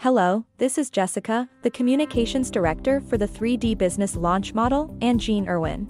Hello, this is Jessica, the Communications Director for the 3D Business Launch Model, and Jean Irwin.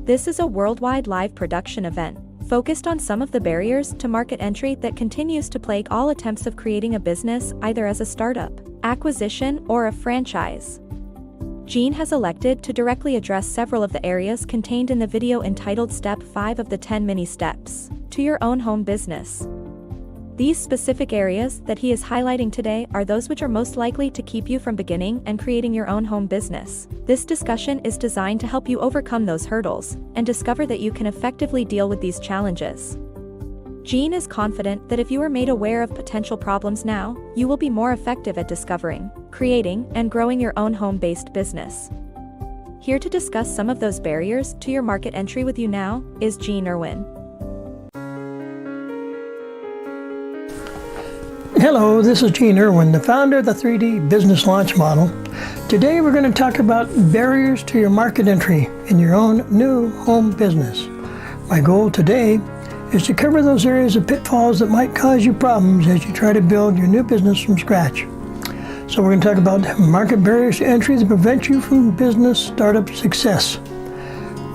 This is a worldwide live production event, focused on some of the barriers to market entry that continues to plague all attempts of creating a business either as a startup, acquisition, or a franchise. Jean has elected to directly address several of the areas contained in the video entitled Step 5 of the 10 Mini Steps to Your Own Home Business. These specific areas that he is highlighting today are those which are most likely to keep you from beginning and creating your own home business. This discussion is designed to help you overcome those hurdles and discover that you can effectively deal with these challenges. Jean is confident that if you are made aware of potential problems now, you will be more effective at discovering, creating, and growing your own home-based business. Here to discuss some of those barriers to your market entry with you now is Jean Irwin. Hello, this is Jean Irwin, the founder of the 3D Business Launch Model. Today we're going to talk about barriers to your market entry in your own new home business. My goal today is to cover those areas of pitfalls that might cause you problems as you try to build your new business from scratch. So we're going to talk about market barriers to entry that prevent you from business startup success.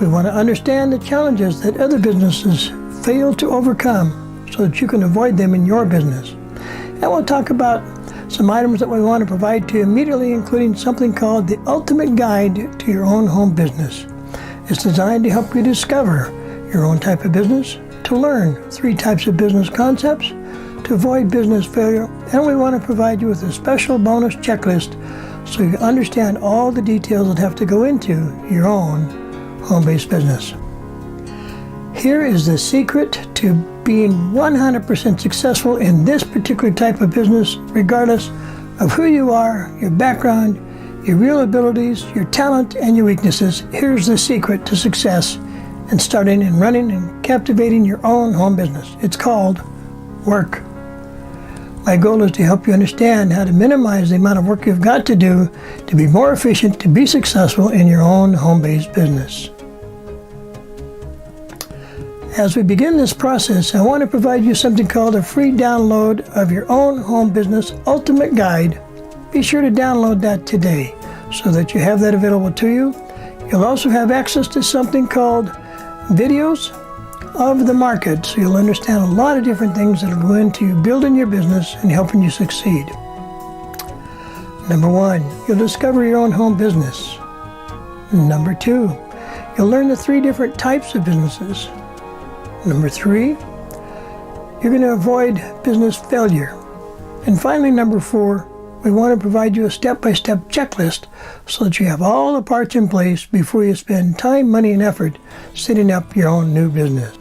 We want to understand the challenges that other businesses fail to overcome so that you can avoid them in your business. And we'll talk about some items that we want to provide to you immediately, including something called the Ultimate Guide to Your Own Home Business. It's designed to help you discover your own type of business, to learn 3 types of business concepts, to avoid business failure, and we want to provide you with a special bonus checklist so you understand all the details that have to go into your own home-based business. Here is the secret to being 100% successful in this particular type of business, regardless of who you are, your background, your real abilities, your talent, and your weaknesses. Here's the secret to success in starting and running and captivating your own home business. It's called work. My goal is to help you understand how to minimize the amount of work you've got to do to be more efficient, to be successful in your own home-based business. As we begin this process, I want to provide you something called a free download of your own home business ultimate guide. Be sure to download that today so that you have that available to you. You'll also have access to something called videos of the market, so you'll understand a lot of different things that will go into building your business and helping you succeed. Number 1, you'll discover your own home business. Number 2, you'll learn the 3 different types of businesses. Number 3, you're going to avoid business failure. And finally, number 4, we want to provide you a step-by-step checklist so that you have all the parts in place before you spend time, money, and effort setting up your own new business.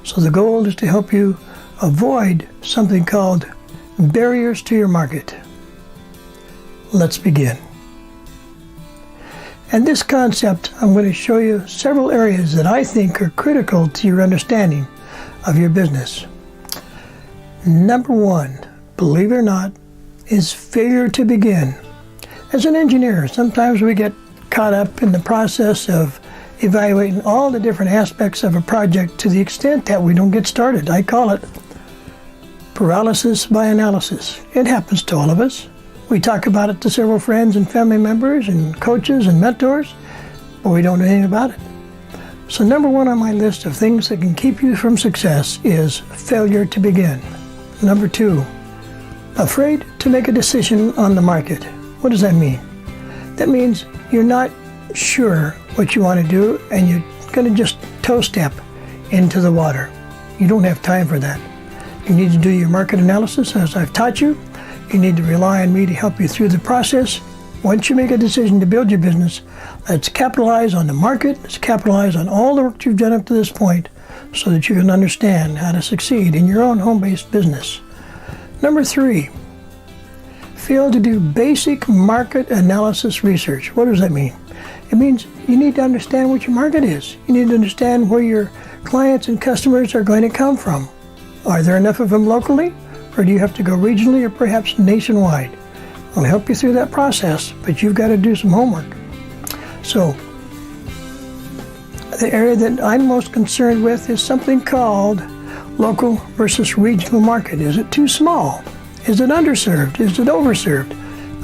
So the goal is to help you avoid something called barriers to your market. Let's begin. And this concept, I'm going to show you several areas that I think are critical to your understanding of your business. Number 1, believe it or not, is failure to begin. As an engineer, sometimes we get caught up in the process of evaluating all the different aspects of a project to the extent that we don't get started. I call it paralysis by analysis. It happens to all of us. We talk about it to several friends and family members and coaches and mentors, but we don't know anything about it. So number 1 on my list of things that can keep you from success is failure to begin. Number 2, afraid to make a decision on the market. What does that mean? That means you're not sure what you want to do and you're going to just toe step into the water. You don't have time for that. You need to do your market analysis as I've taught you. You need to rely on me to help you through the process. Once you make a decision to build your business, let's capitalize on the market, let's capitalize on all the work you've done up to this point so that you can understand how to succeed in your own home-based business. Number 3, fail to do basic market analysis research. What does that mean? It means you need to understand what your market is. You need to understand where your clients and customers are going to come from. Are there enough of them locally? Or do you have to go regionally or perhaps nationwide? I'll help you through that process, but you've got to do some homework. So, the area that I'm most concerned with is something called local versus regional market. Is it too small? Is it underserved? Is it overserved?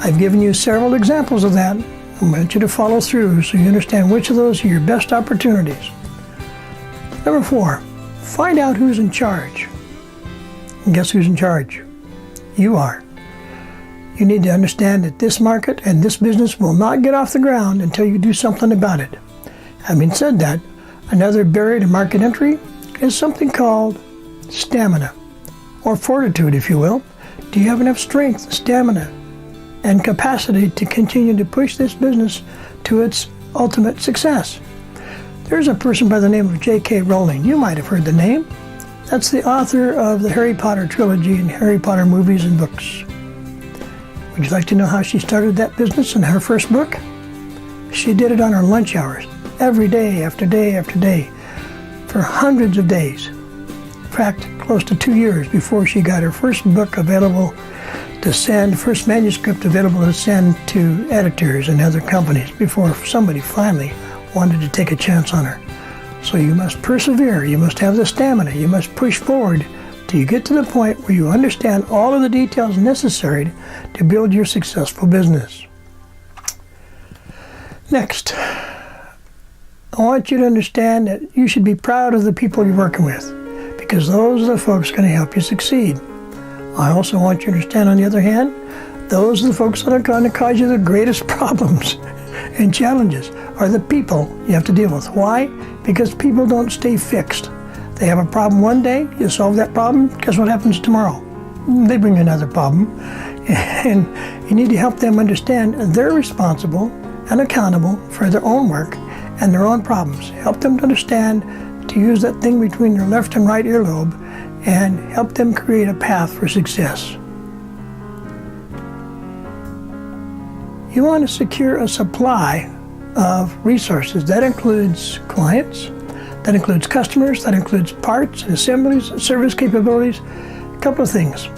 I've given you several examples of that. I want you to follow through so you understand which of those are your best opportunities. Number 4, find out who's in charge. And guess who's in charge? You are. You need to understand that this market and this business will not get off the ground until you do something about it. Having said that, another barrier to market entry is something called stamina, or fortitude, if you will. Do you have enough strength, stamina, and capacity to continue to push this business to its ultimate success? There's a person by the name of J.K. Rowling. You might have heard the name. That's the author of the Harry Potter trilogy and Harry Potter movies and books. Would you like to know how she started that business in her first book? She did it on her lunch hours, every day after day after day, for hundreds of days. In fact, close to 2 years before she got her first book available to send, first manuscript available to send to editors and other companies, before somebody finally wanted to take a chance on her. So you must persevere, you must have the stamina, you must push forward till you get to the point where you understand all of the details necessary to build your successful business. Next, I want you to understand that you should be proud of the people you're working with, because those are the folks going to help you succeed. I also want you to understand, on the other hand, those are the folks that are going to cause you the greatest problems and challenges, are the people you have to deal with. Why? Because people don't stay fixed. They have a problem one day, you solve that problem, guess what happens tomorrow? They bring another problem. And you need to help them understand they're responsible and accountable for their own work and their own problems. Help them to understand to use that thing between your left and right earlobe and help them create a path for success. You want to secure a supply of resources. That includes clients, that includes customers, that includes parts and assemblies, service capabilities. A couple of things.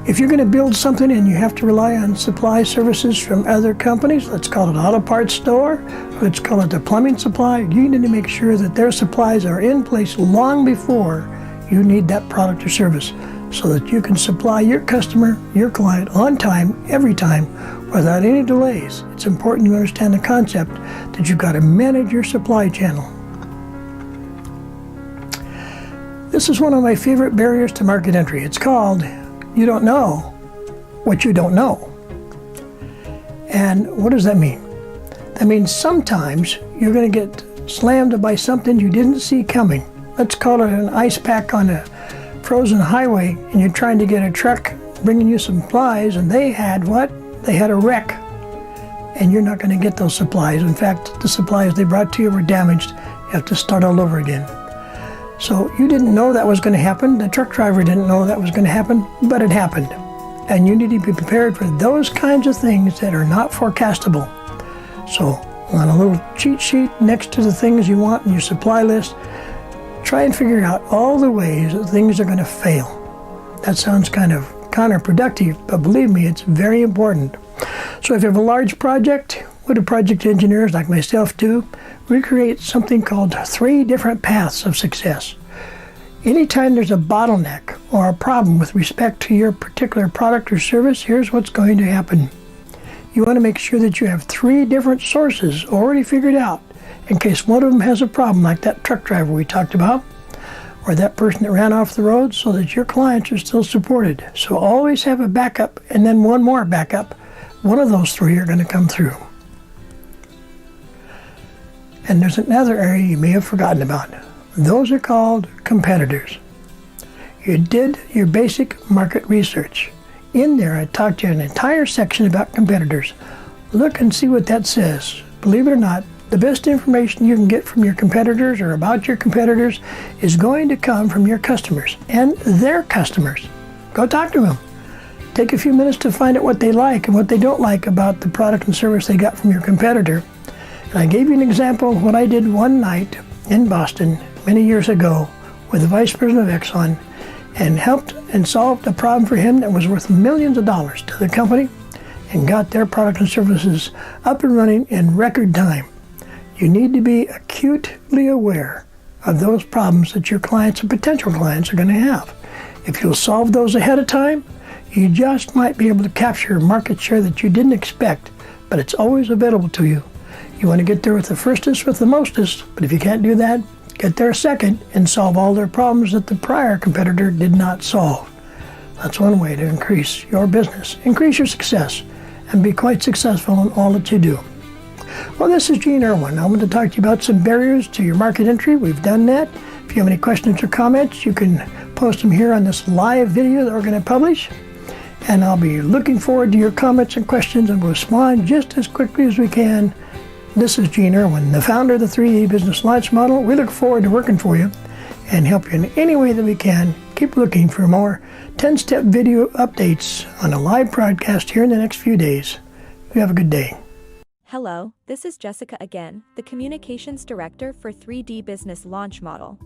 If you're going to build something and you have to rely on supply services from other companies, let's call it an auto parts store, let's call it a plumbing supply, you need to make sure that their supplies are in place long before you need that product or service, so that you can supply your customer, your client, on time, every time, without any delays. It's important you understand the concept that you've got to manage your supply channel. This is one of my favorite barriers to market entry. It's called, you don't know what you don't know. And what does that mean? That means sometimes you're going to get slammed by something you didn't see coming. Let's call it an ice pack on a frozen highway, and you're trying to get a truck bringing you supplies, and they had what? They had a wreck, and you're not going to get those supplies. In fact, the supplies they brought to you were damaged. You have to start all over again. So you didn't know that was going to happen. The truck driver didn't know that was going to happen, but it happened. And you need to be prepared for those kinds of things that are not forecastable. So on a little cheat sheet next to the things you want in your supply list, try and figure out all the ways that things are going to fail. That sounds kind of counterproductive, but believe me, it's very important. So if you have a large project, what do project engineers like myself do? We create something called 3 different paths of success. Anytime there's a bottleneck or a problem with respect to your particular product or service, here's what's going to happen. You want to make sure that you have 3 different sources already figured out in case one of them has a problem, like that truck driver we talked about, or that person that ran off the road, so that your clients are still supported. So always have a backup and then one more backup. One of those 3 are going to come through. And there's another area you may have forgotten about. Those are called competitors. You did your basic market research. In there, I talked to you an entire section about competitors. Look and see what that says. Believe it or not, the best information you can get from your competitors or about your competitors is going to come from your customers and their customers. Go talk to them. Take a few minutes to find out what they like and what they don't like about the product and service they got from your competitor. And I gave you an example of what I did one night in Boston many years ago with the Vice President of Exxon, and helped and solved a problem for him that was worth millions of dollars to the company, and got their product and services up and running in record time. You need to be acutely aware of those problems that your clients and potential clients are going to have. If you'll solve those ahead of time, You just might be able to capture market share that you didn't expect, but it's always available to you. You want to get there with the firstest, with the mostest, but if you can't do that, get there second and solve all their problems that the prior competitor did not solve. That's one way to increase your business, increase your success, and be quite successful in all that you do. Well, this is Gene Irwin. I want to talk to you about some barriers to your market entry. We've done that. If you have any questions or comments, you can post them here on this live video that we're going to publish. And I'll be looking forward to your comments and questions, and we'll respond just as quickly as we can. This is Gene Irwin, the founder of the 3D Business Launch Model. We look forward to working for you and help you in any way that we can. Keep looking for more 10-step video updates on a live broadcast here in the next few days. You have a good day. Hello, this is Jessica again, the Communications Director for 3D Business Launch Model.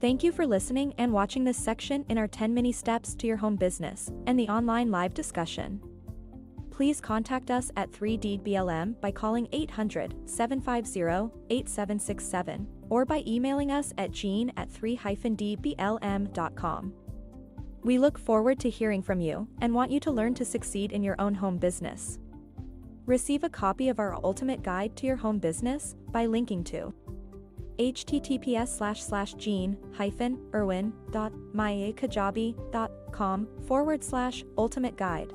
Thank you for listening and watching this section in our 10 mini steps to your home business and the online live discussion. Please contact us at 3DBLM by calling 800-750-8767 or by emailing us at gene@3-dblm.com. We look forward to hearing from you and want you to learn to succeed in your own home business. Receive a copy of our ultimate guide to your home business by linking to https://gene-irwin.myakajabi.com/ultimate guide.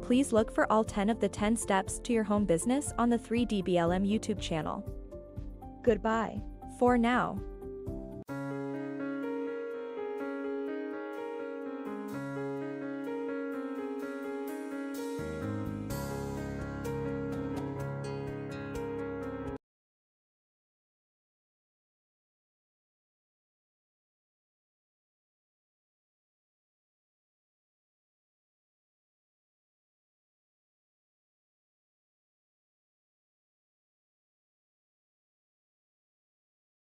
Please look for all 10 of the 10 steps to your home business on the 3DBLM YouTube channel. Goodbye for now.